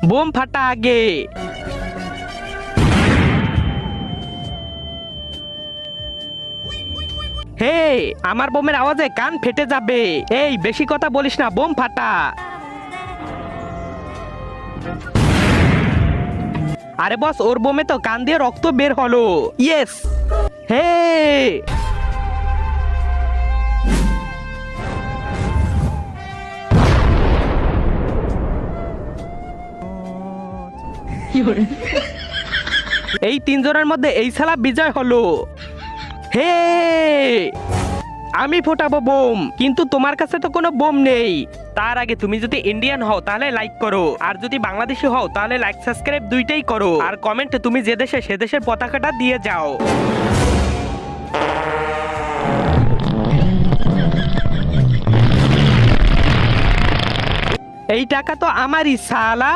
Bomb ফাটা আগে। হে, আমার বোমের আওয়াজে কান ফেটে যাবে। এই বেশি কথা বলিস না, বোম ফাটা। আরে বস, ওর বোমে তো কান দিয়ে রক্ত বের হলো। ইয়েস। হে, এই তিনজনের মধ্যে এই শালা বিজয় হলো। হে, আমি ফোটাবো বোম, কিন্তু তোমার কাছে তো কোনো বোম নেই। তার আগে তুমি যদি ইন্ডিয়ান হও তাহলে লাইক করো, আর যদি বাংলাদেশি হও তাহলে লাইক সাবস্ক্রাইব দুইটাই করো, আর কমেন্টে তুমি যে দেশে সে দেশের পতাকাটা দিয়ে যাও। এই টাকা তো আমারই শালা।